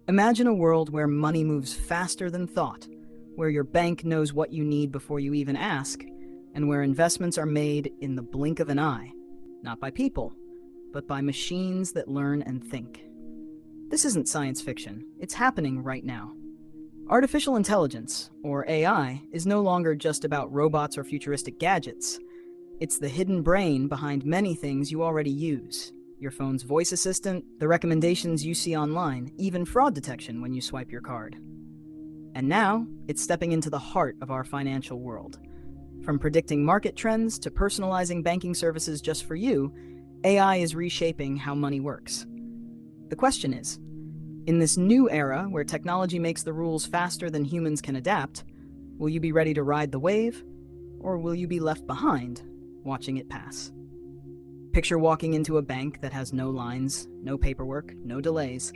Imagine a world where money moves faster than thought, where your bank knows what you need before you even ask, and where investments are made in the blink of an eye, not by people, but by machines that learn and think. This isn't science fiction, it's happening right now. Artificial intelligence, or AI, is no longer just about robots or futuristic gadgets. It's the hidden brain behind many things you already use. Your phone's voice assistant, the recommendations you see online, even fraud detection when you swipe your card. And now, it's stepping into the heart of our financial world. From predicting market trends to personalizing banking services just for you, AI is reshaping how money works. The question is, in this new era where technology makes the rules faster than humans can adapt, will you be ready to ride the wave, or will you be left behind, watching it pass? Picture walking into a bank that has no lines, no paperwork, no delays,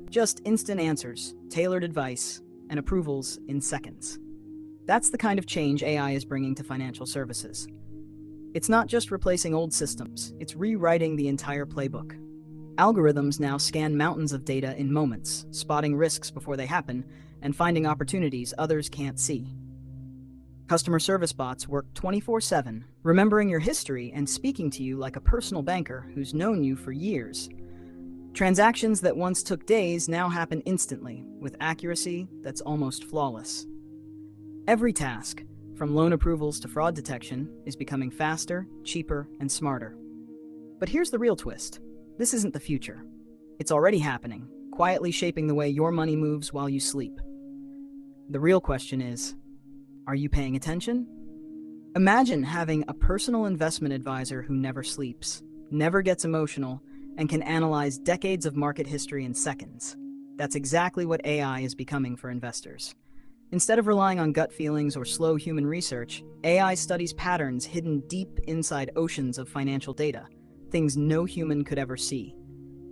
just instant answers, tailored advice, and approvals in seconds. That's the kind of change AI is bringing to financial services. It's not just replacing old systems, it's rewriting the entire playbook. Algorithms now scan mountains of data in moments, spotting risks before they happen, and finding opportunities others can't see. Customer service bots work 24/7, remembering your history and speaking to you like a personal banker who's known you for years. Transactions that once took days now happen instantly, with accuracy that's almost flawless. Every task, from loan approvals to fraud detection, is becoming faster, cheaper, and smarter. But here's the real twist. This isn't the future. It's already happening, quietly shaping the way your money moves while you sleep. The real question is, are you paying attention? Imagine having a personal investment advisor who never sleeps, never gets emotional, and can analyze decades of market history in seconds. That's exactly what AI is becoming for investors. Instead of relying on gut feelings or slow human research, AI studies patterns hidden deep inside oceans of financial data, things no human could ever see.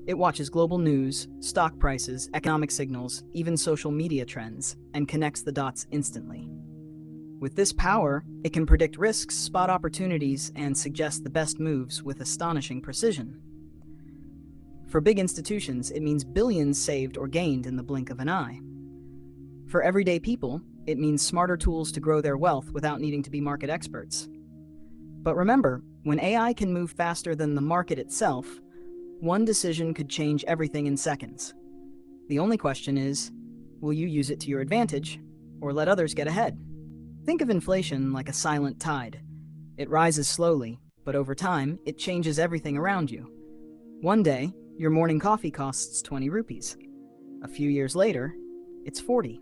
It watches global news, stock prices, economic signals, even social media trends, and connects the dots instantly. With this power, it can predict risks, spot opportunities, and suggest the best moves with astonishing precision. For big institutions, it means billions saved or gained in the blink of an eye. For everyday people, it means smarter tools to grow their wealth without needing to be market experts. But remember, when AI can move faster than the market itself, one decision could change everything in seconds. The only question is, will you use it to your advantage, or let others get ahead? Think of inflation like a silent tide. It rises slowly, but over time, it changes everything around you. One day, your morning coffee costs 20 rupees. A few years later, it's 40.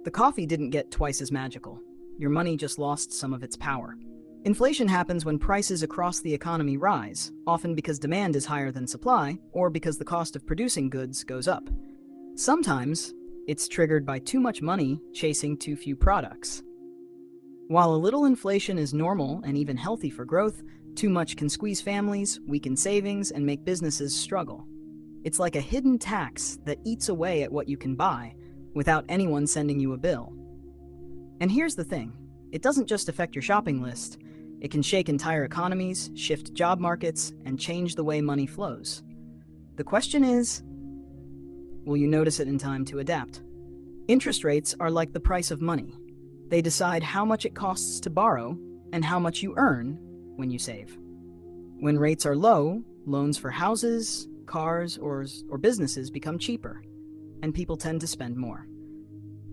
The coffee didn't get twice as magical. Your money just lost some of its power. Inflation happens when prices across the economy rise, often because demand is higher than supply, or because the cost of producing goods goes up. Sometimes, it's triggered by too much money chasing too few products. While a little inflation is normal and even healthy for growth, too much can squeeze families, weaken savings, and make businesses struggle. It's like a hidden tax that eats away at what you can buy without anyone sending you a bill. And here's the thing, it doesn't just affect your shopping list. It can shake entire economies, shift job markets, and change the way money flows. The question is, will you notice it in time to adapt? Interest rates are like the price of money. They decide how much it costs to borrow and how much you earn when you save. When rates are low, loans for houses, cars, or businesses become cheaper, and people tend to spend more.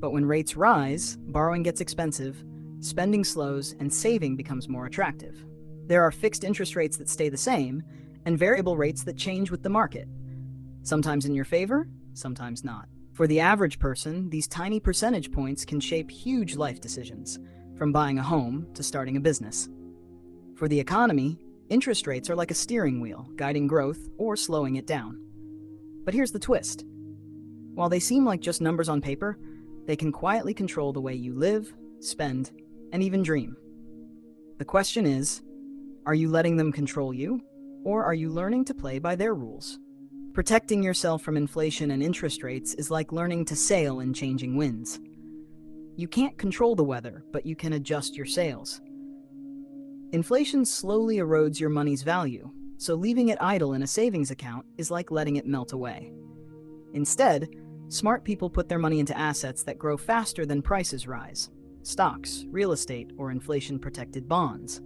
But when rates rise, borrowing gets expensive, spending slows, and saving becomes more attractive. There are fixed interest rates that stay the same, and variable rates that change with the market. Sometimes in your favor, sometimes not. For the average person, these tiny percentage points can shape huge life decisions, from buying a home to starting a business. For the economy, interest rates are like a steering wheel, guiding growth or slowing it down. But here's the twist. While they seem like just numbers on paper, they can quietly control the way you live, spend, and even dream. The question is, are you letting them control you, or are you learning to play by their rules? Protecting yourself from inflation and interest rates is like learning to sail in changing winds. You can't control the weather, but you can adjust your sails. Inflation slowly erodes your money's value, so leaving it idle in a savings account is like letting it melt away. Instead, Smart people put their money into assets that grow faster than prices rise: stocks, real estate, or inflation-protected bonds.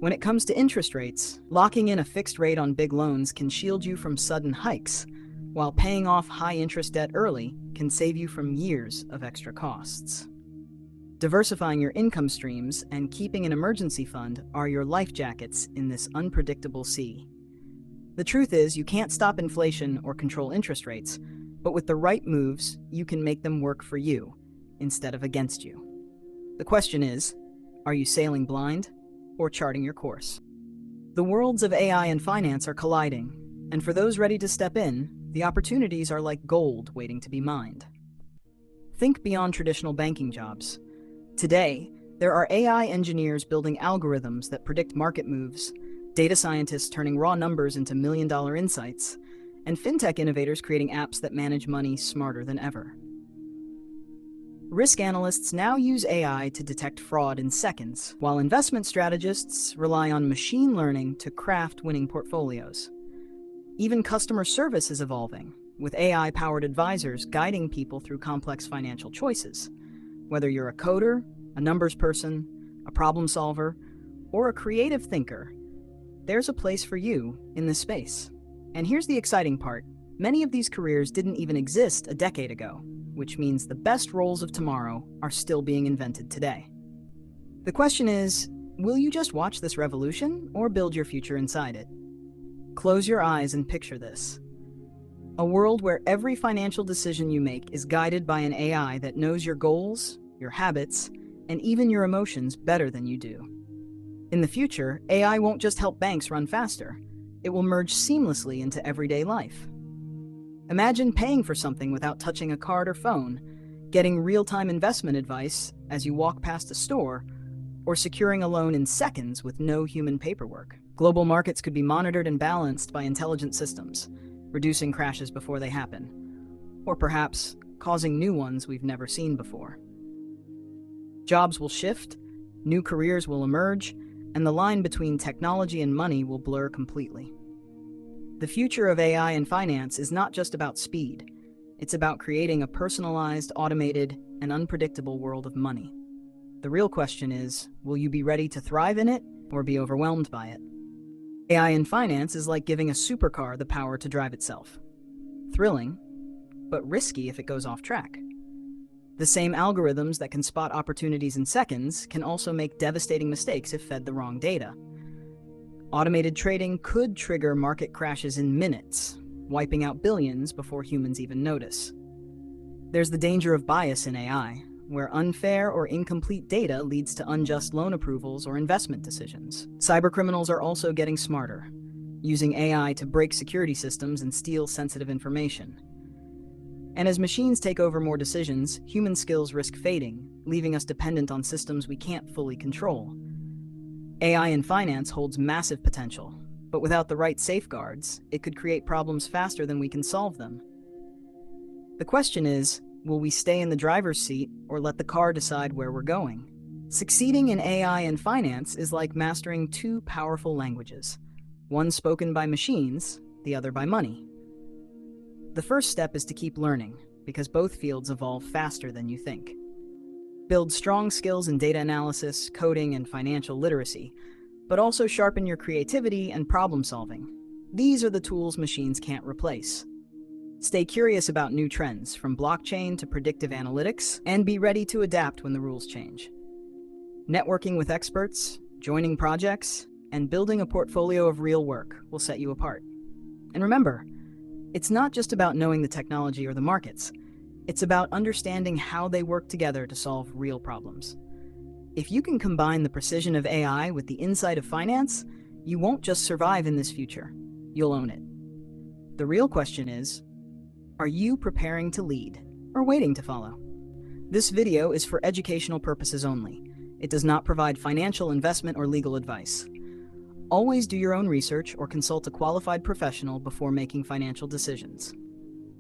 When it comes to interest rates, locking in a fixed rate on big loans can shield you from sudden hikes, while paying off high-interest debt early can save you from years of extra costs. Diversifying your income streams and keeping an emergency fund are your life jackets in this unpredictable sea. The truth is, you can't stop inflation or control interest rates, but with the right moves, you can make them work for you instead of against you. The question is, are you sailing blind or charting your course? The worlds of AI and finance are colliding, and for those ready to step in, the opportunities are like gold waiting to be mined. Think beyond traditional banking jobs. Today, there are AI engineers building algorithms that predict market moves, data scientists turning raw numbers into million-dollar insights, and fintech innovators creating apps that manage money smarter than ever. Risk analysts now use AI to detect fraud in seconds, while investment strategists rely on machine learning to craft winning portfolios. Even customer service is evolving, with AI-powered advisors guiding people through complex financial choices. Whether you're a coder, a numbers person, a problem solver, or a creative thinker, there's a place for you in this space. And here's the exciting part. Many of these careers didn't even exist a decade ago, which means the best roles of tomorrow are still being invented today. The question is, will you just watch this revolution or build your future inside it? Close your eyes and picture this. A world where every financial decision you make is guided by an AI that knows your goals, your habits, and even your emotions better than you do. In the future, AI won't just help banks run faster. It will merge seamlessly into everyday life. Imagine paying for something without touching a card or phone, getting real-time investment advice as you walk past a store, or securing a loan in seconds with no human paperwork. Global markets could be monitored and balanced by intelligent systems, reducing crashes before they happen, or perhaps causing new ones we've never seen before. Jobs will shift, new careers will emerge, and the line between technology and money will blur completely. The future of AI and finance is not just about speed. It's about creating a personalized, automated, and unpredictable world of money. The real question is, will you be ready to thrive in it or be overwhelmed by it? AI in finance is like giving a supercar the power to drive itself. Thrilling, but risky if it goes off track. The same algorithms that can spot opportunities in seconds can also make devastating mistakes if fed the wrong data. Automated trading could trigger market crashes in minutes, wiping out billions before humans even notice. There's the danger of bias in AI, where unfair or incomplete data leads to unjust loan approvals or investment decisions. Cybercriminals are also getting smarter, using AI to break security systems and steal sensitive information. And as machines take over more decisions, human skills risk fading, leaving us dependent on systems we can't fully control. AI in finance holds massive potential, but without the right safeguards, it could create problems faster than we can solve them. The question is, will we stay in the driver's seat or let the car decide where we're going? Succeeding in AI and finance is like mastering two powerful languages, one spoken by machines, the other by money. The first step is to keep learning, because both fields evolve faster than you think. Build strong skills in data analysis, coding, and financial literacy, but also sharpen your creativity and problem solving. These are the tools machines can't replace. Stay curious about new trends, from blockchain to predictive analytics, and be ready to adapt when the rules change. Networking with experts, joining projects, and building a portfolio of real work will set you apart. And remember, it's not just about knowing the technology or the markets. It's about understanding how they work together to solve real problems. If you can combine the precision of AI with the insight of finance, you won't just survive in this future, you'll own it. The real question is, are you preparing to lead or waiting to follow? This video is for educational purposes only. It does not provide financial, investment, or legal advice. Always do your own research or consult a qualified professional before making financial decisions.